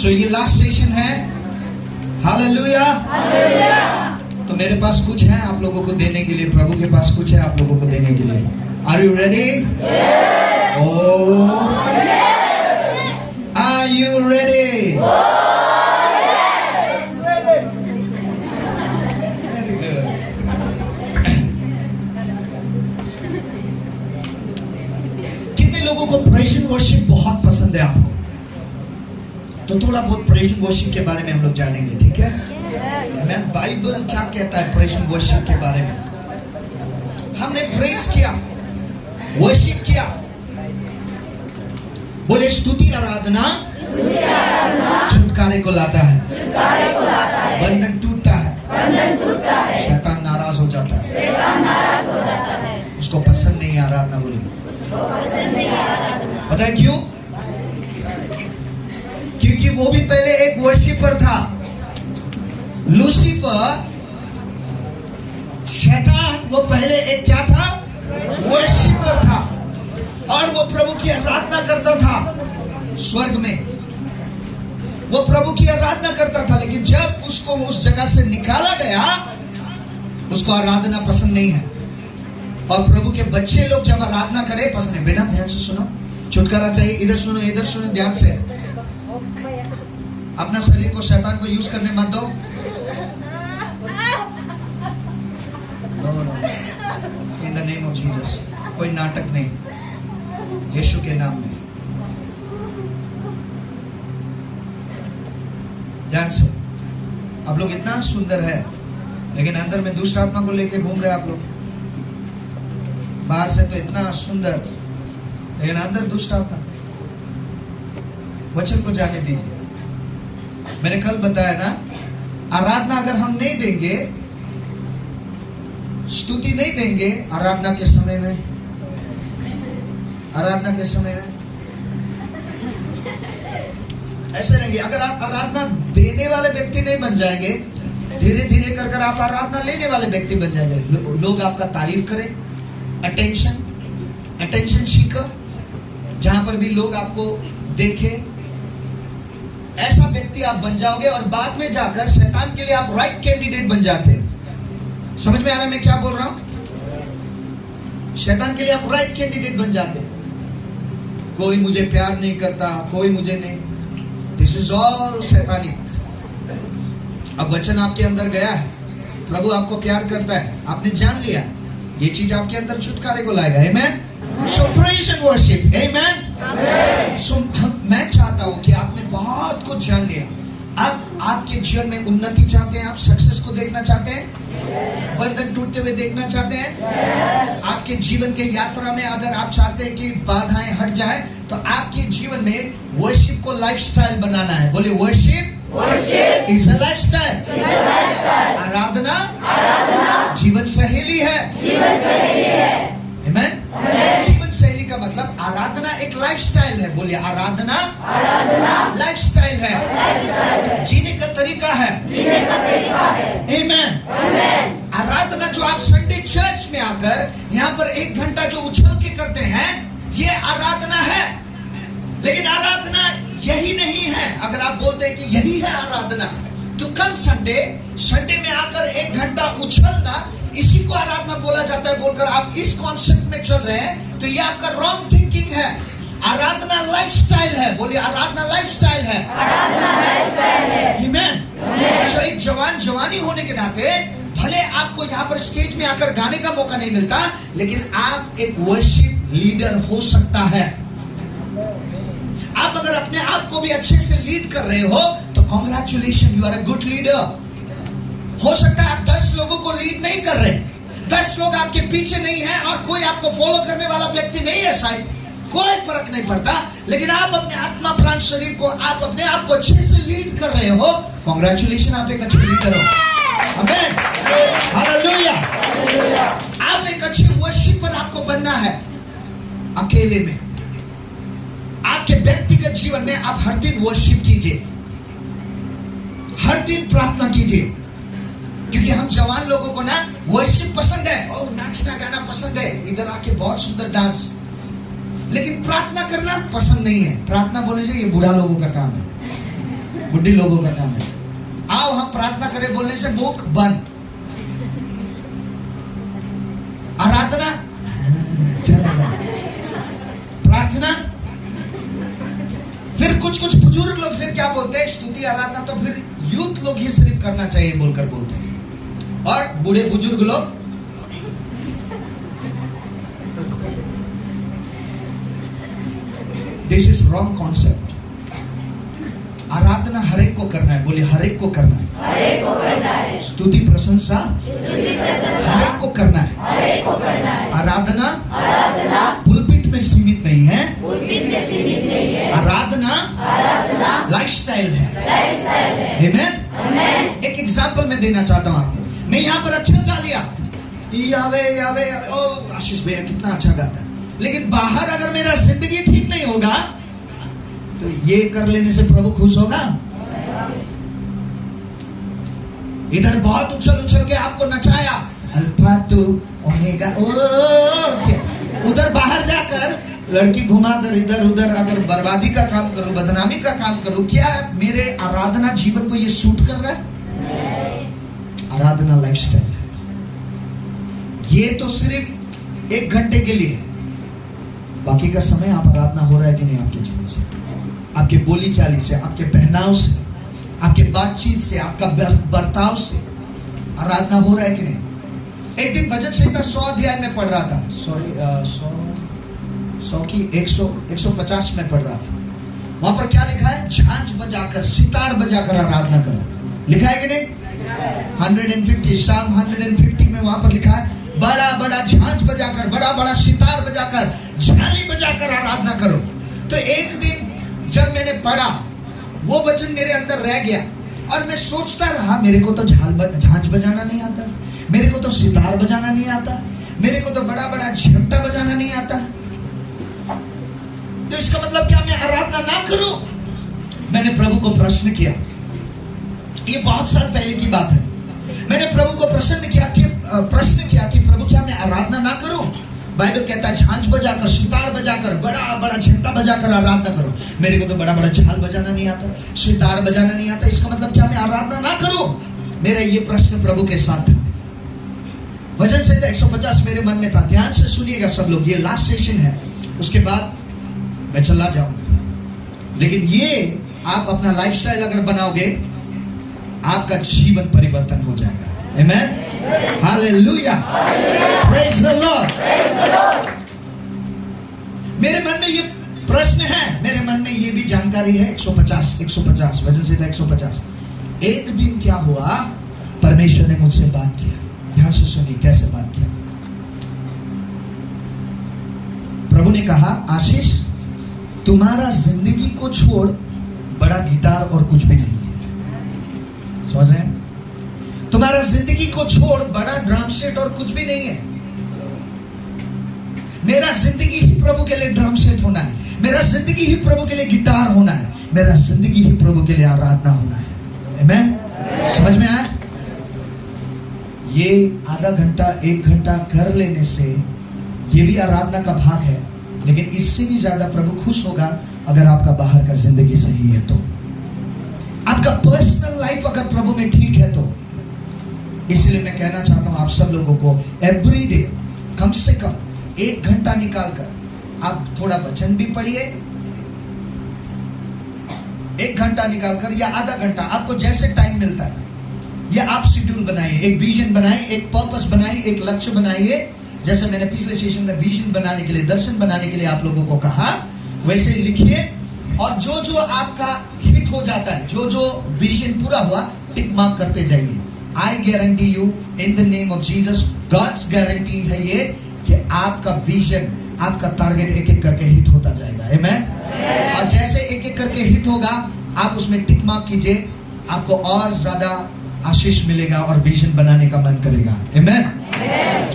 सो ये last session है। Hallelujah. तो मेरे पास कुछ है आप लोगों को देने के लिए, प्रभु के पास कुछ है आप लोगों को देने के लिए। Are you ready? Oh, are you ready? कितने लोगों को प्रेज एंड वर्शिप बहुत पसंद है आपको? तो थोड़ा बहुत प्रेज एंड वर्शिप के बारे में हम लोग जानेंगे, ठीक है? मैं बाइबल क्या कहता है प्रेज एंड वर्शिप के बारे में। हमने प्रेज किया, वर्शिप किया, बोले स्तुति आराधना छुटकारे को लाता है, बंधन टूटता है, शैतान नाराज हो जाता है, उसको पसंद नहीं आराधना। बोले पता है क्यों? क्योंकि वो भी पहले एक वर्शिपर था। लूसीफर, शैतान, वो पहले एक क्या था? वर्शिपर था। और वो प्रभु की आराधना करता था स्वर्ग में, वो प्रभु की आराधना करता था। लेकिन जब उसको उस जगह से निकाला गया, उसको आराधना पसंद नहीं है। और प्रभु के बच्चे लोग जब आराधना करें पसंद है। बेटा ध्यान से सुनो, छुटकारा चाहिए, इधर सुनो ध्यान से। अपना शरीर को शैतान को यूज करने मत दो। इन द नेम ऑफ जीसस, कोई नाटक नहीं, यीशु के नाम में। ध्यान से, आप लोग इतना सुंदर है लेकिन अंदर में दुष्ट आत्मा को लेके घूम रहे आप लोग। बाहर से तो इतना सुंदर लेकिन अंदर दुष्ट आत्मा। वचन को जाने दीजिए। मैंने कल बताया ना, आराधना अगर हम नहीं देंगे, स्तुति नहीं देंगे आराधना के समय में, ऐसे रहेंगे। अगर आप आराधना देने वाले व्यक्ति नहीं बन जाएंगे, धीरे धीरे कर आप आराधना लेने वाले व्यक्ति बन जाएंगे। लोग आपका तारीफ करें, अटेंशन सीकर, जहां पर भी लोग आपको देखे, ऐसा व्यक्ति आप बन जाओगे। और बाद में जाकर शैतान के लिए आप राइट कैंडिडेट बन जाते हैं। समझ में आ रहा है मैं क्या बोल रहा हूं? शैतान के लिए आप राइट कैंडिडेट बन जाते हैं। कोई मुझे प्यार नहीं करता, कोई मुझे नहीं, दिस इज ऑल शैतानिक। अब वचन आपके अंदर गया है, प्रभु आपको प्यार करता है, आपने जान लिया, ये चीज आपके अंदर छुटकारे को लाएगा। आमेन। सो प्रेज एंड वर्शिप, आमेन। सो मैं चाहता हूं कि आपने बहुत कुछ जान लिया। अब आपके जीवन में उन्नति चाहते हैं, आप सक्सेस को देखना चाहते हैं, बंधन टूटते हुए देखना चाहते हैं। आपके जीवन के यात्रा में अगर आप चाहते हैं कि बाधाएं हट जाए, तो आपके जीवन में वर्शिप को लाइफस्टाइल बनाना है। बोले वर्शिप इज अ लाइफस्टाइल। आराधना जीवन सहेली है। आमेन। जीवन शैली का मतलब आराधना एक लाइफस्टाइल है। बोलिए आराधना लाइफस्टाइल है, जीने का तरीका है। आमेन। आराधना जो आप संडे चर्च में आकर यहाँ पर 1 घंटा जो उछल के करते हैं, ये आराधना है। लेकिन आराधना यही नहीं है। अगर आप बोलते हैं कि यही है आराधना, टू कम संडे में आकर 1 घंटा उछलना, इसी को आराधना बोला जाता है बोलकर आप इस कॉन्सेप्ट में चल रहे हैं, तो ये आपका रॉन्ग थिंकिंग है। आराधना लाइफस्टाइल है। बोलिए आराधना लाइफस्टाइल है। आमेन। सो एक जवानी होने के नाते भले आपको यहाँ पर स्टेज में आकर गाने का मौका नहीं मिलता, लेकिन आप एक वर्शिप लीडर हो सकता है। आप अगर अपने आप को भी अच्छे से लीड कर रहे हो तो congratulation, you are a good leader. हो सकता है आप 10 लोगों को लीड नहीं कर रहे, 10 लोग आपके पीछे नहीं हैं और कोई आपको फॉलो करने वाला व्यक्ति नहीं है, शायद कोई फर्क नहीं पड़ता, लेकिन आप अपने आत्मा प्राण शरीर को, आप अपने आप को अच्छे से लीड कर रहे हो। कॉन्ग्रेचुलेशन, आप एक अच्छे लीडर हो। आमेन। हालेलुया। आप एक अच्छे वर्शिपर आपको बनना है। अकेले में, आपके व्यक्तिगत जीवन में आप हर दिन वर्शिप कीजिए, हर दिन प्रार्थना कीजिए। क्योंकि हम जवान लोगों को ना वर्शिप पसंद है, और नाचना गाना पसंद है, इधर आके बहुत सुंदर डांस, लेकिन प्रार्थना करना पसंद नहीं है। प्रार्थना बोलने से ये बूढ़ा लोगों का काम है। बुढ़ी लोगों का काम है। आओ हम प्रार्थना करें बोलने से मुख बंद। आराधना चलेगा, प्रार्थना। फिर कुछ कुछ बुजुर्ग लोग फिर क्या बोलते हैं, स्तुति आराधना तो फिर यूथ लोग ही सिर्फ करना चाहिए बोलकर बोलते हैं, और बूढ़े बुजुर्ग लोग दिस इज रॉन्ग कॉन्सेप्ट। आराधना हर एक को करना है, बोलिए हर एक को करना है, हर एक को करना है। स्तुति प्रशंसा हर एक को करना है, हर एक को करना है। आराधना आराधना पुलपिट में सीमित नहीं है, पुलपिट में सीमित नहीं है। आराधना लाइफस्टाइल है, लाइफस्टाइल है। आमेन। आमेन। एक एग्जांपल मैं देना चाहता हूं आपको। मैं यहाँ पर अच्छा गा लिया, यावे यावे यावे, ओ आशीष भैया कितना अच्छा गाता है, लेकिन बाहर अगर मेरा जिंदगी ठीक नहीं होगा तो ये कर लेने से प्रभु खुश होगा? इधर बहुत उछल उछल के आपको नचाया, अल्फा टू ओमेगा ओ, उधर बाहर जाकर लड़की घुमाकर इधर उधर अगर बर्बादी का काम करो, बदनामी का काम करो, क्या मेरे आराधना जीवन को ये सूट कर रहा है? आराधना लाइफस्टाइल है। ये तो सिर्फ 1 घंटे के लिए, बाकी का समय आप आराधना हो रहा है कि नहीं आपके जीवन से, आपके बोली चाली से, आपके पहनाव से, आपके बातचीत से, आपका बर्ताव से आराधना हो रहा है कि नहीं? एक दिन भजन संहिता 100 अध्याय में पढ़ रहा था, सॉरी 100 की 150 में पढ़ रहा था। वहां पर क्या लिखा है? झांझ बजाकर, सितार बजाकर आराधना करो। लिखा है कि नहीं? 150 शाम 150 में वहां पर लिखा है, बड़ा बड़ा झांझ बजाकर, बड़ा बड़ा सितार बजाकर, झाली बजाकर आराधना करो। तो एक दिन जब मैंने पढ़ा, वो वचन मेरे अंदर रह गया और मैं सोचता रहा, मेरे को तो झांझ बजाना नहीं आता, मेरे को तो सितार बजाना नहीं आता, मेरे को तो बड़ा बड़ा झंटा बजाना नहीं आता, तो इसका मतलब क्या मैं आराधना ना करूं? मैंने प्रभु को प्रश्न किया, ये बहुत साल पहले की बात है। मैंने प्रभु को प्रश्न किया कि प्रभु क्या मैं आराधना ना करूं? बाइबल कहता है झांझ बजाकर, सितार बजाकर, बड़ा बड़ा झंटा बजाकर आराधना करो। मेरे को तो बड़ा बड़ा झाल बजाना नहीं आता, सितार बजाना नहीं आता, इसका मतलब क्या मैं आराधना ना करूं? मेरा ये प्रश्न प्रभु के साथ था। वचन संहिता 150 मेरे मन में था। ध्यान से सुनिएगा सब लोग, ये लास्ट सेशन है, उसके बाद मैं चला जाऊंगा। लेकिन ये आप अपना लाइफस्टाइल अगर बनाओगे, आपका जीवन परिवर्तन हो जाएगा। आमेन, हालेलुया, प्रेज द लॉर्ड। मेरे मन में ये प्रश्न है, मेरे मन में ये भी जानकारी है। 150 वचन संहिता 150। एक दिन क्या हुआ, परमेश्वर ने मुझसे बात किया। ध्यान से सुनिए कैसे बात किया। प्रभु ने कहा, आशीष तुम्हारा जिंदगी को छोड़ बड़ा गिटार और कुछ भी नहीं है। समझ रहे हैं? तुम्हारा जिंदगी को छोड़ बड़ा ड्रम सेट और कुछ भी नहीं है। मेरा जिंदगी ही प्रभु के लिए ड्रम सेट होना है, मेरा जिंदगी ही प्रभु के लिए गिटार होना है, मेरा जिंदगी ही प्रभु के लिए आराधना होना है। आमेन? समझ में आया? ये आधा घंटा 1 घंटा कर लेने से ये भी आराधना का भाग है, लेकिन इससे भी ज्यादा प्रभु खुश होगा अगर आपका बाहर का जिंदगी सही है तो, आपका पर्सनल लाइफ अगर प्रभु में ठीक है तो। इसलिए मैं कहना चाहता हूं आप सब लोगों को, एवरी डे कम से कम 1 घंटा निकालकर आप थोड़ा वचन भी पढ़िए। 1 घंटा निकालकर या आधा घंटा, आपको जैसे टाइम मिलता है, या आप शेड्यूल बनाइए, एक विजन बनाइए, एक पर्पस बनाइए, एक लक्ष्य बनाइए। जैसे मैंने पिछले सेशन में विजन बनाने के लिए, दर्शन बनाने के लिए आप लोगों को कहा, वैसे लिखिए। और जो जो आपका हिट हो जाता है, जो जो विजन पूरा हुआ, टिक मार्क करते जाइए। I guarantee you in the name of Jesus, God's guarantee है ये कि आपका विजन, आपका टारगेट एक एक करके हिट होता जाएगा। आमेन? और जैसे एक एक करके हिट होगा, आप उसमें टिक मार्क कीजिए, आपको और ज्यादा आशीष मिलेगा और विजन बनाने का मन करेगा। आमेन?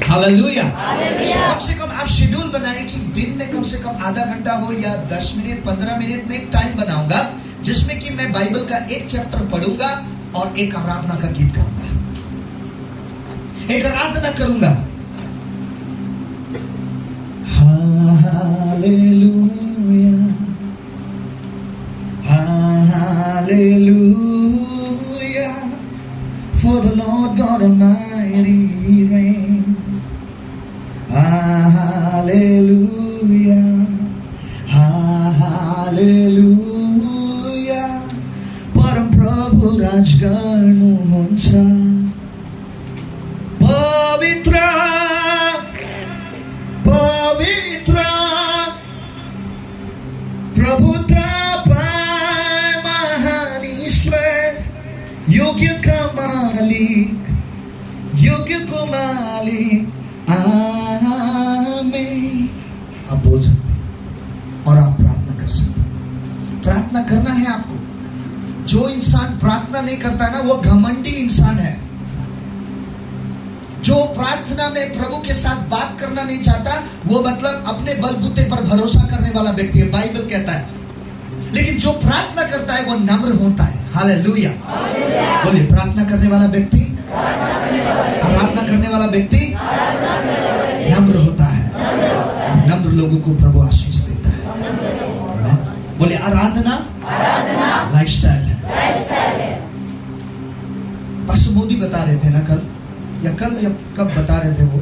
हालेलुया। कम से कम आप शेड्यूल बनाएं कि दिन में कम से कम आधा घंटा हो या 10 मिनट 15 मिनट में एक टाइम बनाऊंगा जिसमें कि मैं बाइबल का एक चैप्टर पढ़ूंगा और एक आराधना का गीत गाऊंगा, एक आराधना करूंगा। हालेलुया, हालेलुया, मालिक आमीन। आप बोल सकते हैं और आप प्रार्थना कर सकते हैं। प्रार्थना करना है आपको। जो इंसान प्रार्थना नहीं करता ना, वो घमंडी इंसान है। जो प्रार्थना में प्रभु के साथ बात करना नहीं चाहता, वो मतलब अपने बलबूते पर भरोसा करने वाला व्यक्ति है, बाइबल कहता है। लेकिन जो प्रार्थना करता है वो नम्र होता है। हालेलुया। बोलिए, प्रार्थना करने वाला व्यक्ति, आराधना करने वाला व्यक्ति नम्र होता है। नम्र लोगों को प्रभु आशीष देता है। बोले, आराधना लाइफस्टाइल है। पास्टर मोदी बता रहे थे ना कल या कब बता रहे थे, वो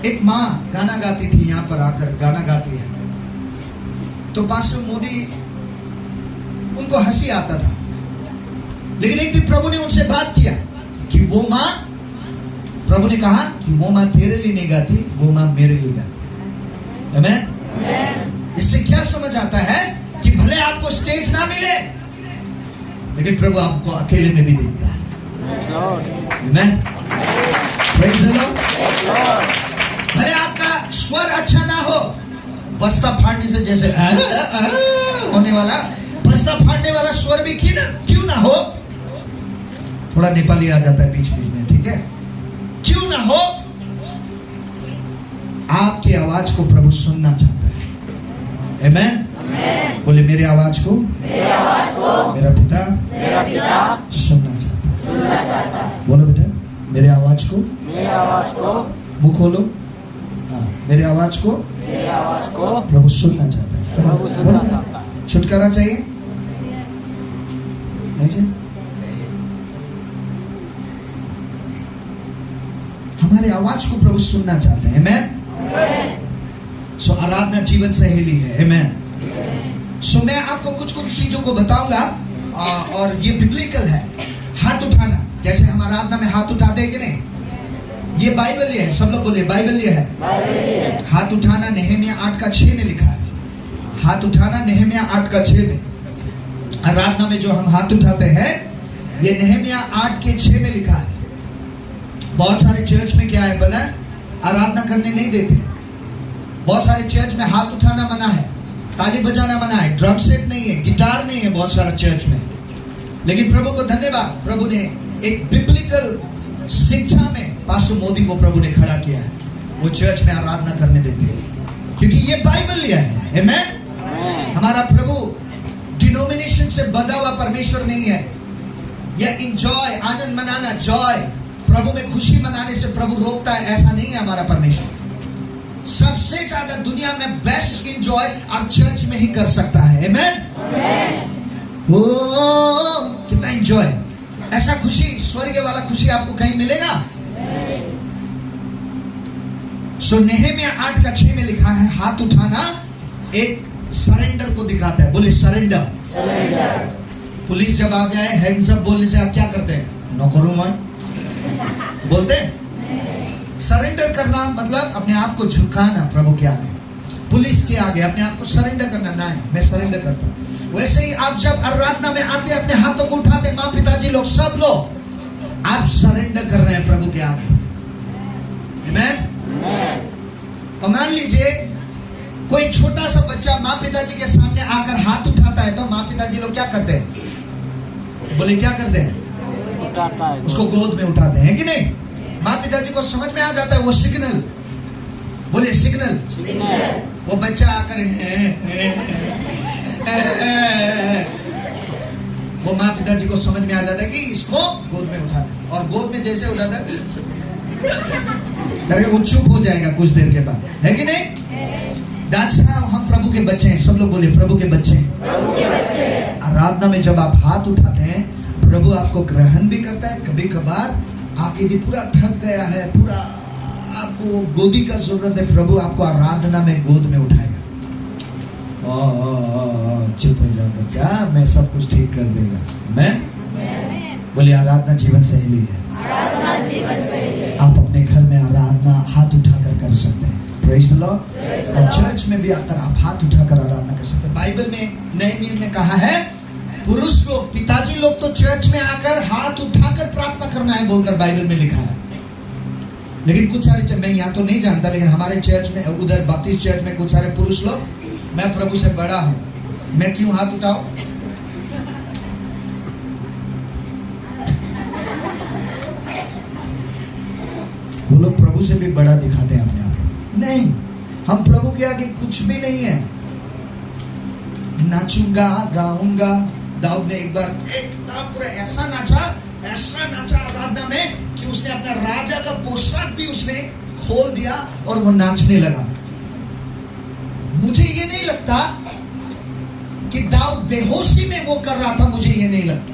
एक माँ गाना गाती थी, यहाँ पर आकर गाना गाती है। तो पास्टर मोदी, उनको हंसी आता था, लेकिन एक दिन प्रभु ने उनसे बात किया कि वो माँ, प्रभु ने कहा कि वो माँ तेरे लिए नहीं गाती, वो माँ मेरे लिए गाती है। आमीन। इससे क्या समझ आता है कि भले आपको स्टेज ना मिले, लेकिन प्रभु आपको अकेले में भी देखता है। आमीन। Praise the Lord. भले आपका स्वर अच्छा ना हो, बस्ता फाड़ने से जैसे होने वाला, बस्ता फाड़ने वाला स्वर भी क्यों ना हो, थोड़ा नेपाली आ जाता है बीच बीच में, ठीक है, क्यों ना हो, आपकी आवाज को प्रभु सुनना चाहता है। आमीन। बोले, मेरी आवाज को मेरा पिता सुनना चाहता है। बोलो बेटा, मेरे आवाज को मुंह खोलो। हाँ, मेरे आवाज को प्रभु सुनना चाहता है। छुटकारा चाहिए नहीं चाहिए? हमारे आवाज को प्रभु सुनना चाहते हैं। आमीन। सो आराधना जीवन सहेली है। आमीन। सो मैं आपको कुछ चीजों को बताऊंगा और ये बिब्लिकल है। हाथ उठाना, जैसे हम आराधना में हाथ उठाते हैं कि नहीं, ये बाइबल है। सब लोग बोलिए, बाइबल है। हाथ उठाना नहमिया 8:6 में लिखा है। हाथ उठाना नहमिया 8:6 में। आराधना में जो हम हाथ उठाते हैं, ये नहमिया 8:6 में लिखा है। बहुत सारे चर्च में क्या है पता है, आराधना करने नहीं देते। बहुत सारे चर्च में हाथ उठाना मना है, ताली बजाना मना है, ड्रम सेट नहीं है, गिटार नहीं है बहुत सारा चर्च में। लेकिन प्रभु को धन्यवाद, प्रभु ने एक बिब्लिकल शिक्षा में पास्टर मोदी को प्रभु ने खड़ा किया है। वो चर्च में आराधना करने देते हैं, क्योंकि ये बाइबल लिया है। आमीन। हमारा प्रभु डिनोमिनेशन से बंधा हुआ परमेश्वर नहीं है। यह इंजॉय, आनंद मनाना, जॉय, प्रभु में खुशी मनाने से प्रभु रोकता है, ऐसा नहीं है हमारा परमेश्वर। सबसे ज्यादा दुनिया में बेस्ट इंजॉय आप चर्च में ही कर सकता है। आमीन। ओ कितना इंजॉय, ऐसा खुशी, स्वर्ग वाला खुशी आपको कहीं मिलेगा? सो नहमिया 8:6 में लिखा है, हाथ उठाना एक सरेंडर को दिखाता है। बोले, सरेंडर। पुलिस जब आ जाए, हैंड्स अप बोलने से आप क्या करते हैं? नो करो मैं बोलते हैं। सरेंडर करना मतलब अपने आप को झुकाना प्रभु के आगे, पुलिस के आगे अपने आप को सरेंडर करना। ना है, मैं सरेंडर करता हूं। वैसे ही आप जब आराधना में आते हैं, अपने हाथों को उठाते, माँ पिताजी लोग, सब लोग, आप सरेंडर कर रहे हैं प्रभु के आगे। आमीन। और मान लीजिए कोई छोटा सा बच्चा माँ पिताजी के सामने आकर हाथ उठाता है, तो माँ पिताजी लोग क्या करते हैं? बोले, क्या करते हैं? उसको गोद में उठाते हैं कि नहीं? माँ पिताजी को समझ में आ जाता है वो सिग्नल। बोले, सिग्नल। वो बच्चा आकर वो माँ पिताजी को समझ में आ जाता है कि इसको गोद में उठाना है। और गोद में जैसे उठाता है, अरे वो चुप हो जाएगा कुछ देर के बाद, है कि नहीं? That's how हम प्रभु के बच्चे हैं। सब लोग बोले, प्रभु के बच्चे हैं। आराधना में जब आप हाथ उठाते हैं, प्रभु आपको ग्रहण भी करता है। कभी कभार आप यदि पूरा थक गया है, पूरा आपको गोदी का जरूरत है, प्रभु आपको आराधना में गोद में उठाएगा। चुप हो जाओ बच्चा, मैं सब कुछ ठीक कर देगा। मैं बोले, आराधना जीवन सहेली है। आप अपने घर में आराधना हाथ उठाकर कर सकते हैं। Praise the Lord. और चर्च में भी आकर आप हाथ उठाकर आराधना कर सकते हैं। बाइबल में नए नियम में कहा है, पुरुष लोग, पिताजी लोग तो चर्च में आकर हाथ उठाकर प्रार्थना करना है बोलकर बाइबल में लिखा है। लेकिन कुछ सारे, मैं यहाँ तो नहीं जानता, लेकिन हमारे चर्च में, उधर बैप्टिस्ट चर्च में कुछ सारे पुरुष लोग, मैं प्रभु से बड़ा हूं, मैं क्यों हाथ उठाऊं? वो लोग प्रभु से भी बड़ा दिखाते हैं अपने आप। नहीं, हम प्रभु के आगे कुछ भी नहीं है। नाचूंगा, गाऊंगा। दाऊद ने एक बार पूरा ऐसा नाचा आराधना में कि उसने अपना राजा का पोशाक भी उसने खोल दिया और वो नाचने लगा। मुझे ये नहीं लगता कि दाऊद बेहोशी में वो कर रहा था, मुझे ये नहीं लगता,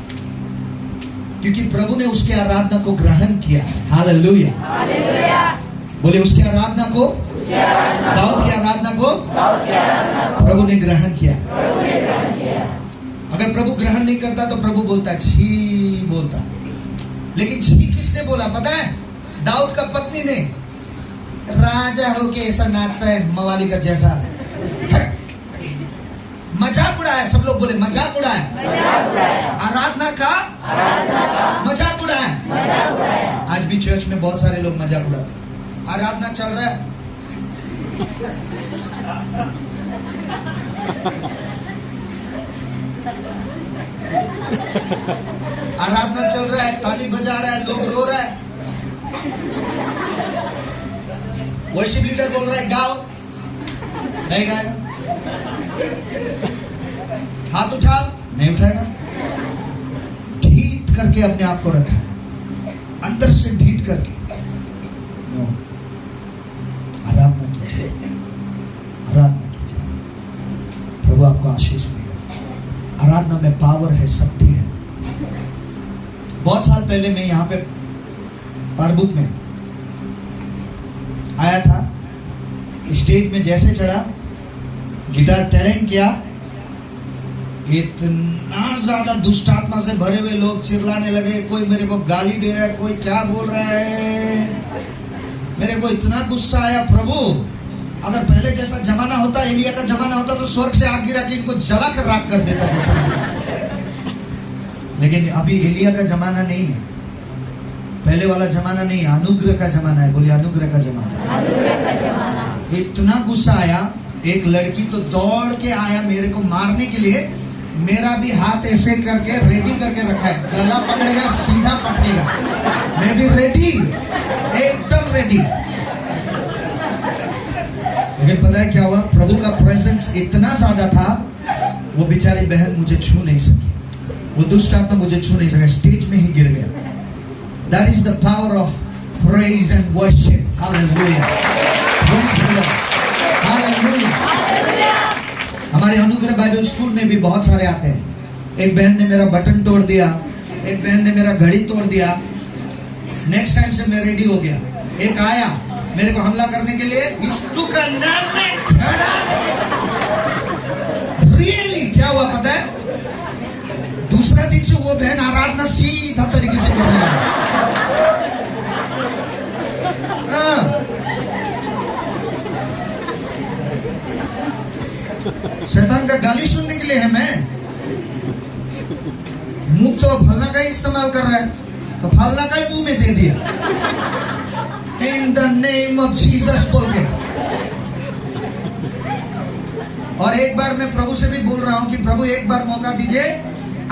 क्योंकि प्रभु ने उसकी आराधना को ग्रहण किया है। Hallelujah, hallelujah. बोले उसकी आराधना को, दाऊद की आराधना को प्रभु ने ग्रहण किया। अगर प्रभु ग्रहण नहीं करता तो प्रभु बोलता छी बोलता, लेकिन छी किसने बोला पता है? दाऊद का पत्नी ने। राजा होके ऐसा नाचता है मवाली का जैसा, मजाक उड़ाया। सब लोग बोले मजाक उड़ाया, आराधना का मजाक उड़ाया। आज भी चर्च में बहुत सारे लोग मजाक उड़ाते हैं। आराधना चल रहा है, आराधना चल रहा है, ताली बजा रहा है, लोग रो रहा है, वर्शिप लीडर बोल रहा है गाओ, नहीं गाएगा। हाथ उठाओ, नहीं उठाएगा। ढीठ करके अपने आप को रखा है, अंदर से ढीठ करके। नो, आराधना कीजिए, आराधना कीजिए, प्रभु आपको आशीष देगा। आराधना में पावर है, शक्ति है। बहुत साल पहले मैं यहाँ पे पारबुक में आया था, स्टेज में जैसे चढ़ा, गिटार टेरेंग किया, इतना ज्यादा दुष्ट आत्मा से भरे हुए लोग चिल्लाने लगे। कोई मेरे को गाली दे रहा है, कोई क्या बोल रहा है। मेरे को इतना गुस्सा आया, प्रभु अगर पहले जैसा जमाना होता, एलिया का जमाना होता, तो स्वर्ग से आग गिरा के इनको जला कर राख कर देता जैसा। लेकिन अभी एलिया का जमाना नहीं है, पहले वाला जमाना नहीं है, अनुग्रह का जमाना है। बोलिए अनुग्रह का जमाना। इतना गुस्सा आया, एक लड़की तो दौड़ के आया मेरे को मारने के लिए। मेरा भी हाथ ऐसे करके रेडी करके रखा है, गला पकड़ेगा सीधा पटकेगा। मैं भी रेडी, एकदम रेडी। लेकिन पता है क्या हुआ? प्रभु का प्रेजेंस इतना ज्यादा था, वो बेचारी बहन मुझे छू नहीं सकी, वो दुष्ट आत्मा मुझे छू नहीं सका, स्टेज में ही गिर गया। That is the power of praise and worship. Hallelujah. Praise the Lord. Hallelujah. हमारे अनुग्रह बाइबल स्कूल में भी बहुत सारे आते हैं। एक बहन ने मेरा बटन तोड़ दिया, एक बहन ने मेरा घड़ी तोड़ दिया। नेक्स्ट टाइम से मैं रेडी हो गया। एक आया मेरे को हमला करने के लिए, यीशु का नाम में छड़ा। रियली क्या हुआ पता है? दूसरा दिन से वो बहन आराधना सीधा तरीके से करने लगा। शैतान का गाली सुनने के लिए है। मैं मुंह तो फलना का ही इस्तेमाल कर रहा है, तो फलना का ही मुंह में दे दिया, इन द नेम ऑफ जीसस बोल के। और एक बार मैं प्रभु से भी बोल रहा हूं कि प्रभु एक बार मौका दीजिए,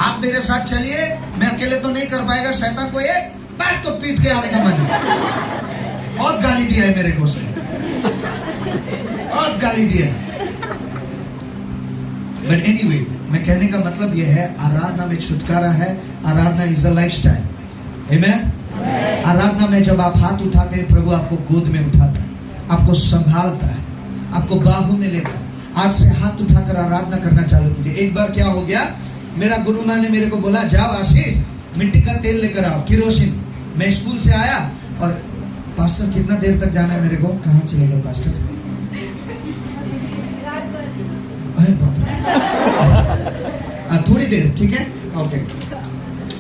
आप मेरे साथ चलिए, मैं अकेले तो नहीं कर पाएगा। शैतान को एक बार तो पीट के आने का मन है। बहुत गाली दिया है मेरे को उसने, बहुत गाली दिया है। बट एनीवे, मैं कहने का मतलब यह है, आराधना में छुटकारा है। आराधना इज द लाइफस्टाइल। आमेन। आराधना में जब आप हाथ उठाते हैं, प्रभु आपको गोद में उठाता है, आपको संभालता है, आपको बाहू में लेता है। आज से हाथ उठाकर आराधना करना चालू कीजिए। एक बार क्या हो गया, मेरा गुरु माँ ने मेरे को बोला, जाओ आशीष मिट्टी का तेल लेकर आओ, किरोसिन। मैं स्कूल से आया और पास्टर कितना देर तक जाना है मेरे को? कहाँ चले गए पास्टर? अरे बाप रे, थोड़ी देर, ठीक है, ओके।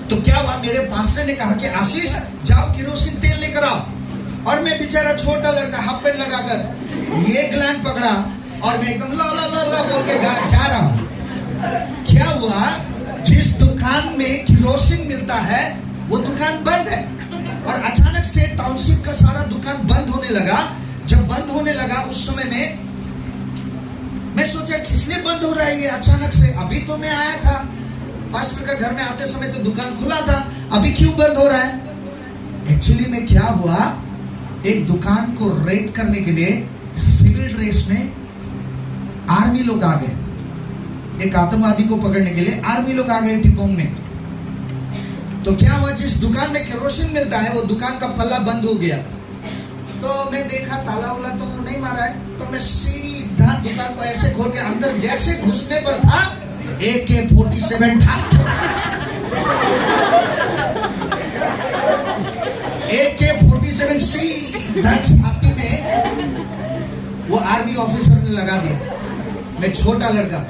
तो क्या हुआ, मेरे पास्टर ने कहा कि आशीष जाओ किरोसिन तेल लेकर आओ। और मैं बेचारा छोटा लड़का हाफ पैंट लगाकर ये ग्लैंड पकड़ा और मैं एकदम ला ला ला ला बोल के जा रहा हूं। क्या हुआ, जिस दुकान में किरोसिन मिलता है वो दुकान बंद है। और अचानक से टाउनशिप का सारा दुकान बंद होने लगा। जब बंद होने लगा उस समय में मैं सोचा किस लिए बंद हो रहा है ये अचानक से। अभी तो मैं आया था पास्टर का घर में, आते समय तो दुकान खुला था, अभी क्यों बंद हो रहा है। एक्चुअली में क्या हुआ, एक दुकान को रेड करने के लिए सिविल ड्रेस में आर्मी लोग आ गए। एक आतंकवादी को पकड़ने के लिए आर्मी लोग आ गए टिपोंग में। तो क्या हुआ, जिस दुकान में केरोसिन मिलता है वो दुकान का पल्ला बंद हो गया था। तो मैं देखा ताला वाला तो नहीं मारा है, तो मैं सीधा दुकान को ऐसे खोल के अंदर जैसे घुसने पर था AK-47 था। AK-47 सीधा छाती में वो आर्मी ऑफिसर ने लगा दिया। मैं छोटा लड़का,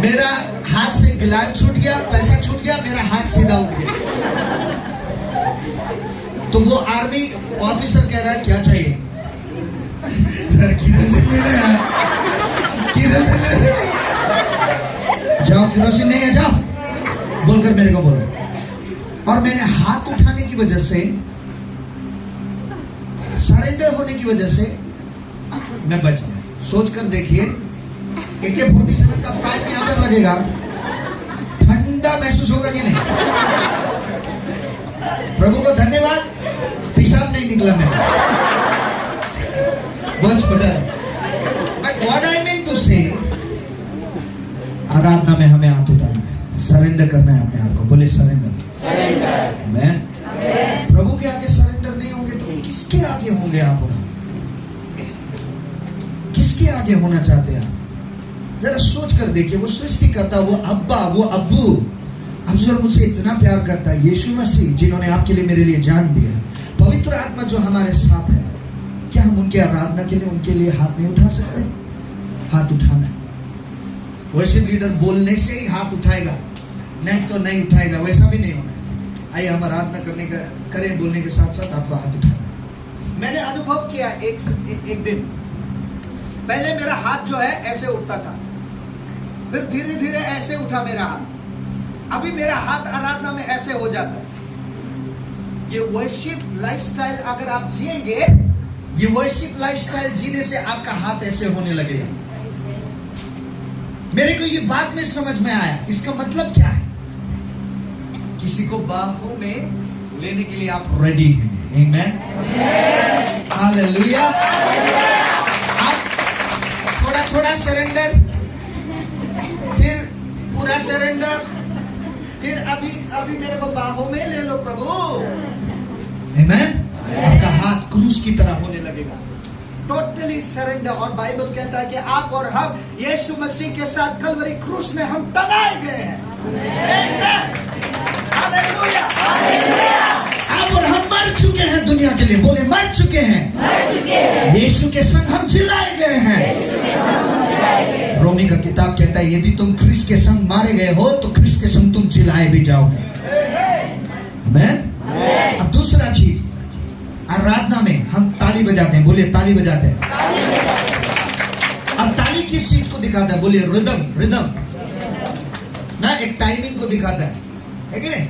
मेरा हाथ से गिलास छूट गया, पैसा छूट गया, मेरा हाथ सीधा उठ गया। तो वो आर्मी ऑफिसर कह रहा है क्या चाहिए सर, केरोसिन लेना है, केरोसिन लेना है। जाओ, केरोसिन नहीं है, जाओ बोलकर मेरे को बोलो। और मैंने हाथ उठाने की वजह से, सरेंडर होने की वजह से मैं बच गया। सोचकर देखिए, AK-47 का पाइप यहां पर लगेगा, ठंडा महसूस होगा कि नहीं। प्रभु को धन्यवाद, पेशाब नहीं निकला मेरा, बच पड़ा। But what I mean to say, आराधना में हमें हाथ उठाना है, सरेंडर करना है अपने आप को। बोले सरेंडर। मैं प्रभु के आगे सरेंडर नहीं होंगे तो किसके आगे होंगे आप? और किसके आगे होना चाहते हैं आप? जरा सोच कर देखिए, वो सृष्टि करता, वो अब्बा, वो अब्बू, अब जो मुझसे इतना प्यार करता है, यीशु मसीह जिन्होंने आपके लिए मेरे लिए जान दिया, पवित्र आत्मा जो हमारे साथ है, क्या हम उनके आराधना के लिए उनके लिए हाथ नहीं उठा सकते? हाथ उठाना है। वर्शिप लीडर बोलने से ही हाथ उठाएगा, नहीं तो नहीं उठाएगा, वैसा भी नहीं होना है। आइए हम आराधना करने का करें, बोलने के साथ साथ आपको हाथ उठाना। मैंने अनुभव किया एक दिन, पहले मेरा हाथ जो है ऐसे उठता था, फिर धीरे धीरे ऐसे उठा मेरा हाथ, अभी मेरा हाथ आराधना में ऐसे हो जाता है। ये वर्शिप लाइफस्टाइल अगर आप जिएंगे, ये वर्शिप लाइफस्टाइल जीने से आपका हाथ ऐसे होने लगेगा। मेरे को ये बात में समझ में आया, इसका मतलब क्या है? किसी को बाहों में लेने के लिए आप रेडी हैं। आमेन, हालेलुया। आप थोड़ा थोड़ा सरेंडर, फिर पूरा सरेंडर, फिर अभी मेरे को बाहों में ले लो प्रभु। आमेन। आपका हाथ क्रूस की तरह होने लगेगा, टोटली सरेंडर। और बाइबल कहता है कि आप और हम यीशु मसीह के साथ कलवरी क्रूस में हम टंगाए गए हैं। Hallelujah, hallelujah. आप और हम मर चुके हैं दुनिया के लिए, बोले मर चुके हैं, मर चुके हैं। यीशु के संग हम जिलाए गए हैं। रोमी का किताब कहता है यदि तुम ख्रिस्त के संग मारे गए हो तो ख्रिस्त के संग तुम जिलाए भी जाओगे। आमेन। अब दूसरा चीज, आराधना में हम ताली बजाते हैं, बोलिए ताली बजाते हैं। अब ताली किस चीज को दिखाता है? बोलिए रिदम, रिदम ना, एक टाइमिंग को दिखाता है कि नहीं?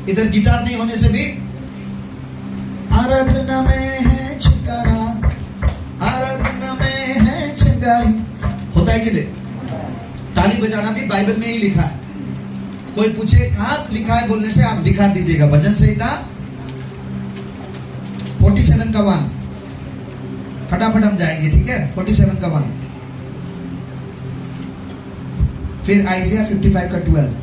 इधर गिटार नहीं होने से भी आराधना में है छुटकारा, आराधना में है छंगाई, होता है कि नहीं? ताली बजाना भी बाइबल में ही लिखा है। कोई पूछे कहां लिखा है, बोलने से आप दिखा दीजिएगा। भजन संहिता 47 का 1, फटाफट हम जाएंगे, ठीक है? 47 का 1, फिर आइजिया 55 का 12।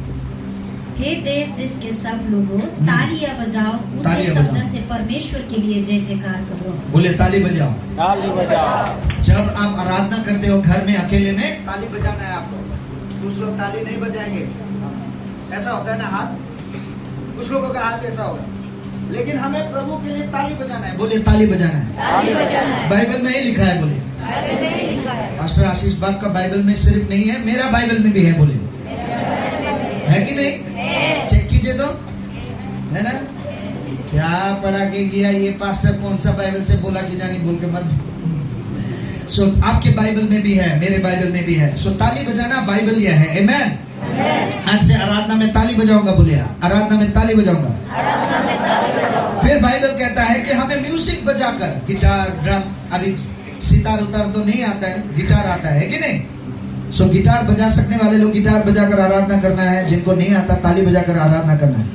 हे देश देश के सब लोगों, तालियां बजाओ, ऊंचे शब्द से परमेश्वर के लिए जय जयकार करो। बोले ताली बजाओ, ताली बजाओ। जब आप आराधना करते हो घर में अकेले में, ताली बजाना है आपको। कुछ लोग ताली नहीं बजाएंगे, ऐसा होता है ना हाथ, कुछ लोगों का हाथ ऐसा होगा, लेकिन हमें प्रभु के लिए ताली बजाना है। बोले ताली बजाना है, ताली बजाना है। बाइबल में ही लिखा है। बोले बाइबल में ही लिखा है। पास्टर आशीष बाग का बाइबल में सिर्फ नहीं है, मेरा बाइबल में भी है। बोले है कि नहीं? चेक कीजिए तो, है ना? क्या पढ़ा के गया ये पास्टर, कौन सा बाइबल से बोला कि जानी, बोल के मत। सो आपके बाइबल में भी है, मेरे बाइबल में भी है। सो ताली बजाना बाइबल यह है। आमेन। आज से आराधना में ताली बजाऊंगा, बोले आराधना में ताली बजाऊंगा। आराधना में ताली बजाओ। फिर बाइबल कहता है कि हमें म्यूजिक बजाकर, गिटार, ड्रम, अभी सितार उतार तो नहीं आता है, गिटार आता है कि नहीं? सो गिटार बजा सकने वाले लोग गिटार बजाकर आराधना करना है, जिनको नहीं आता ताली बजाकर आराधना करना है।